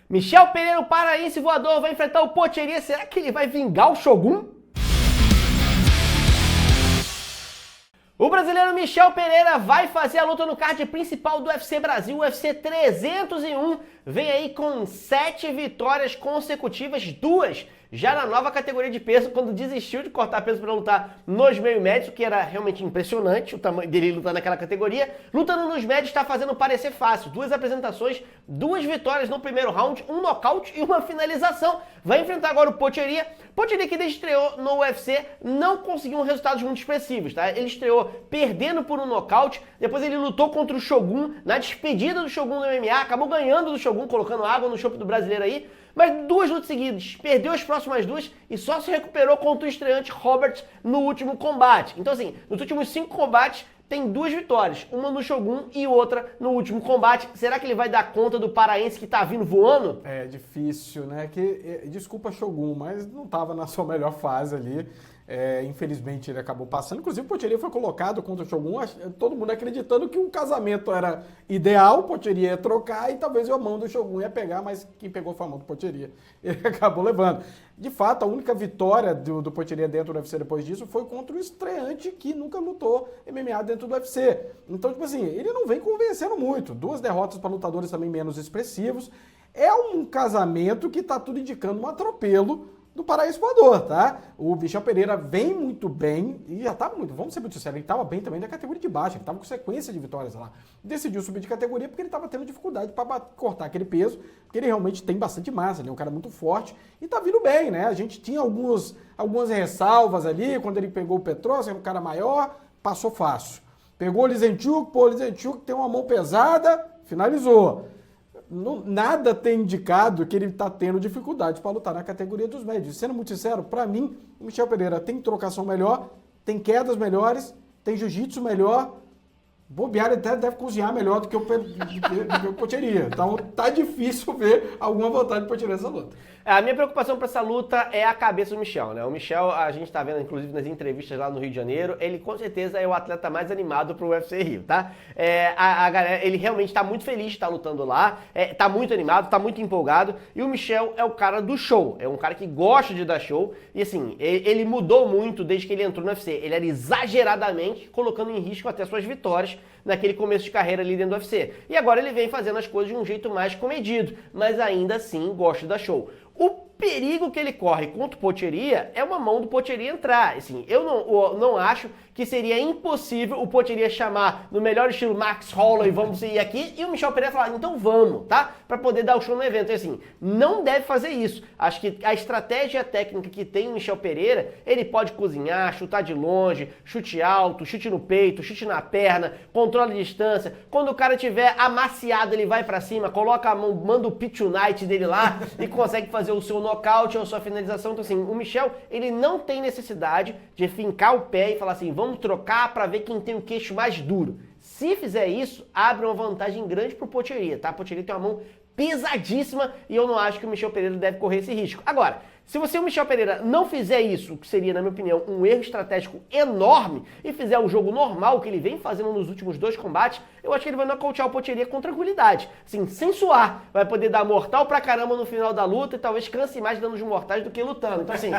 Michel Pereira, o paraense voador, vai enfrentar o Potieria. Será que ele vai vingar o Shogun? O brasileiro Michel Pereira vai fazer a luta no card principal do UFC Brasil, UFC 301. Vem aí com 7 vitórias consecutivas, 2 já na nova categoria de peso, quando desistiu de cortar peso para lutar nos meio médios, que era realmente impressionante o tamanho dele lutar naquela categoria. Lutando nos médios está fazendo parecer fácil. 2 apresentações, 2 vitórias no primeiro round, 1 nocaute e uma finalização. Vai enfrentar agora o Potieria. Potieria que desde estreou no UFC não conseguiu resultados muito expressivos, tá? Ele estreou perdendo por um nocaute, depois ele lutou contra o Shogun na despedida do Shogun no MMA, acabou ganhando do Shogun, colocando água no chope do brasileiro aí, mas 2 lutas seguidas, perdeu as próximas 2 e só se recuperou contra o estreante Robert no último combate. Então assim, nos últimos 5 combates tem 2 vitórias, uma no Shogun e outra no último combate. Será que ele vai dar conta do paraense que tá vindo voando? É difícil, né? Desculpa Shogun, mas não estava na sua melhor fase ali. Infelizmente ele acabou passando. Inclusive o Potieria foi colocado contra o Shogun, todo mundo acreditando que o casamento era ideal, o Potieria ia trocar e talvez a mão do Shogun ia pegar, mas quem pegou foi a mão do Potieria. Ele acabou levando. De fato, a única vitória do Potieria dentro do UFC depois disso foi contra o estreante que nunca lutou MMA dentro do UFC. Então, tipo assim, ele não vem convencendo muito. 2 derrotas para lutadores também menos expressivos. É um casamento que tá tudo indicando um atropelo do paraense voador, tá? O Michel Pereira vem muito bem e já estava muito, vamos ser muito sinceros, ele estava bem também na categoria de baixo, ele estava com sequência de vitórias lá. Decidiu subir de categoria porque ele estava tendo dificuldade para cortar aquele peso, porque ele realmente tem bastante massa, ele é um cara muito forte e tá vindo bem, né? A gente tinha algumas ressalvas ali, quando ele pegou o Petrossi, era um cara maior, passou fácil. Pegou o Lizentiuk, o Lizentiuk tem uma mão pesada, finalizou. Nada tem indicado que ele está tendo dificuldade para lutar na categoria dos médios. Sendo muito sincero, para mim, o Michel Pereira tem trocação melhor, tem quedas melhores, tem jiu-jitsu melhor, bobear ele até deve cozinhar melhor do que o Potieria. Então tá difícil ver alguma vantagem do Potieria nessa luta. A minha preocupação para essa luta é a cabeça do Michel, né? O Michel, a gente tá vendo, inclusive, nas entrevistas lá no Rio de Janeiro, ele com certeza é o atleta mais animado pro UFC Rio, tá? A galera, ele realmente tá muito feliz de estar lutando lá, tá muito animado, tá muito empolgado, e o Michel é o cara do show, é um cara que gosta de dar show, e assim, ele mudou muito desde que ele entrou no UFC, ele era exageradamente colocando em risco até suas vitórias naquele começo de carreira ali dentro do UFC. E agora ele vem fazendo as coisas de um jeito mais comedido, mas ainda assim gosta de dar show. O perigo que ele corre contra o Potieria é uma mão do Potieria entrar. Assim, eu não acho que seria impossível o Potieria chamar no melhor estilo Max Holloway, vamos ir aqui, e o Michel Pereira falar, então vamos, tá? Pra poder dar o show no evento. E assim, não deve fazer isso. Acho que a estratégia técnica que tem o Michel Pereira, ele pode cozinhar, chutar de longe, chute alto, chute no peito, chute na perna, controle de distância. Quando o cara tiver amaciado, ele vai pra cima, coloca a mão, manda o pitch night dele lá e consegue fazer o seu nocaute ou a sua finalização. Então assim, o Michel, ele não tem necessidade de fincar o pé e falar assim, vamos trocar para ver quem tem o queixo mais duro. Se fizer isso, abre uma vantagem grande pro Potieria, tá? O Potieria tem uma mão pesadíssima e eu não acho que o Michel Pereira deve correr esse risco. Agora, se o Michel Pereira não fizer isso, o que seria, na minha opinião, um erro estratégico enorme, e fizer o jogo normal que ele vem fazendo nos últimos 2 combates, eu acho que ele vai nocautear o Potieria com tranquilidade. Assim, sem suar. Vai poder dar mortal pra caramba no final da luta e talvez canse mais dando os mortais do que lutando. Então assim,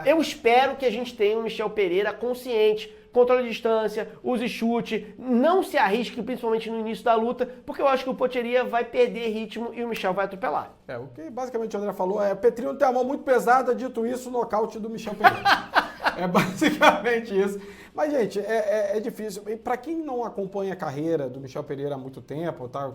eu espero que a gente tenha um Michel Pereira consciente, controle de distância, use chute, não se arrisque, principalmente no início da luta, porque eu acho que o Potieria vai perder ritmo e o Michel vai atropelar. O que basicamente o André falou é, Petrinho tem a mão muito pesada, dito isso, o nocaute do Michel Pereira. É basicamente isso. Mas, gente, é difícil. E para quem não acompanha a carreira do Michel Pereira há muito tempo, tá,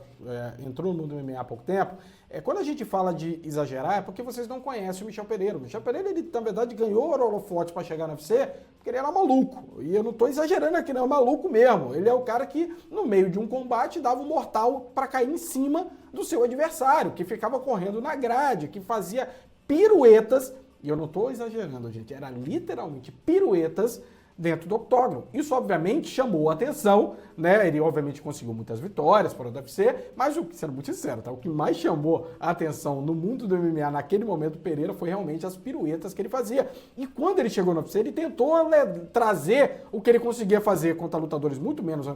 entrou no mundo do MMA há pouco tempo, quando a gente fala de exagerar é porque vocês não conhecem o Michel Pereira. O Michel Pereira, ele, na verdade, ganhou o holofote para chegar no UFC porque ele era maluco. E eu não estou exagerando aqui, não, é maluco mesmo. Ele é o cara que, no meio de um combate, dava um mortal para cair em cima do seu adversário, que ficava correndo na grade, que fazia piruetas, e eu não estou exagerando, gente, era literalmente piruetas dentro do octógono. Isso, obviamente, chamou a atenção, né? Ele, obviamente, conseguiu muitas vitórias para o UFC, mas, sendo muito sincero, tá? O que mais chamou a atenção no mundo do MMA naquele momento, Pereira, foi realmente as piruetas que ele fazia. E quando ele chegou no UFC, ele tentou trazer o que ele conseguia fazer contra lutadores muito menos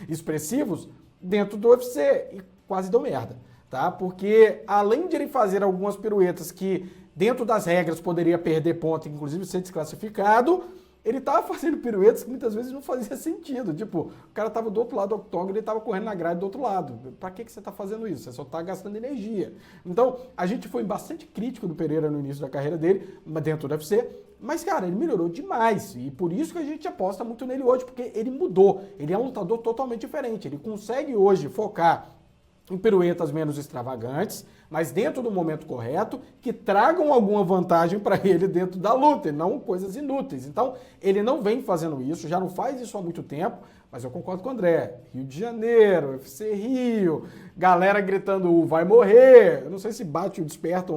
expressivos dentro do UFC, e quase deu merda. tá? Porque além de ele fazer algumas piruetas que dentro das regras poderia perder ponto, inclusive ser desclassificado, ele tava fazendo piruetas que muitas vezes não fazia sentido. Tipo, o cara tava do outro lado do octógono e ele tava correndo na grade do outro lado. Pra que você tá fazendo isso? Você só tá gastando energia. Então, a gente foi bastante crítico do Pereira no início da carreira dele, dentro do UFC, mas, cara, ele melhorou demais. E por isso que a gente aposta muito nele hoje, porque ele mudou. Ele é um lutador totalmente diferente. Ele consegue hoje focar em piruetas menos extravagantes, mas dentro do momento correto, que tragam alguma vantagem para ele dentro da luta, e não coisas inúteis. Então, ele não vem fazendo isso, já não faz isso há muito tempo, mas eu concordo com o André. Rio de Janeiro, UFC Rio, galera gritando vai morrer. Eu não sei se bate ou desperta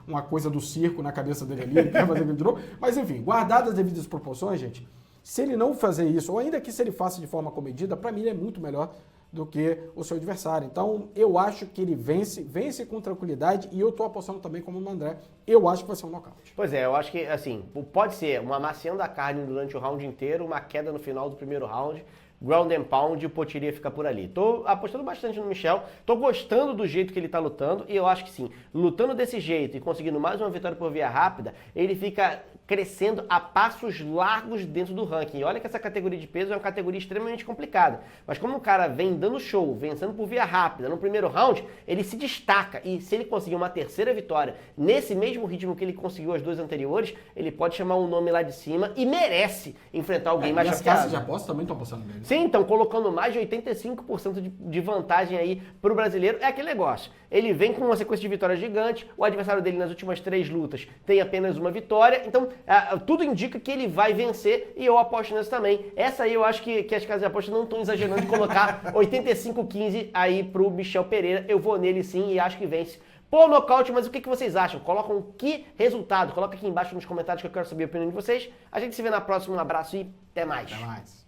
uma coisa do circo na cabeça dele ali, ele quer fazer aquilo de novo. Mas enfim, guardadas as devidas proporções, gente, se ele não fazer isso, ou ainda que se ele faça de forma comedida, para mim ele é muito melhor do que o seu adversário. Então, eu acho que ele vence com tranquilidade, e eu tô apostando também como o André. Eu acho que vai ser um nocaute. Pois é, eu acho que, assim, pode ser uma amaciando a carne durante o round inteiro, uma queda no final do primeiro round, ground and pound, e o Potieria fica por ali. Tô apostando bastante no Michel, tô gostando do jeito que ele tá lutando, e eu acho que sim, lutando desse jeito e conseguindo mais uma vitória por via rápida, ele fica crescendo a passos largos dentro do ranking. E olha que essa categoria de peso é uma categoria extremamente complicada. Mas como o cara vem dando show, vencendo por via rápida no primeiro round, ele se destaca. E se ele conseguir uma terceira vitória nesse mesmo ritmo que ele conseguiu as duas anteriores, ele pode chamar um nome lá de cima e merece enfrentar alguém mais chapeado. E as casas de aposta também estão apostando nele. Sim, então colocando mais de 85% de vantagem aí pro brasileiro. É aquele negócio. Ele vem com uma sequência de vitórias gigante, o adversário dele nas últimas 3 lutas tem apenas uma vitória, então tudo indica que ele vai vencer, e eu aposto nisso também. Essa aí eu acho que as casas de aposta não estão exagerando de colocar 85-15 aí pro Michel Pereira. Eu vou nele sim e acho que vence por nocaute. Mas o que vocês acham? Colocam que resultado? Coloca aqui embaixo nos comentários que eu quero saber a opinião de vocês. A gente se vê na próxima. Um abraço e até mais. Até mais.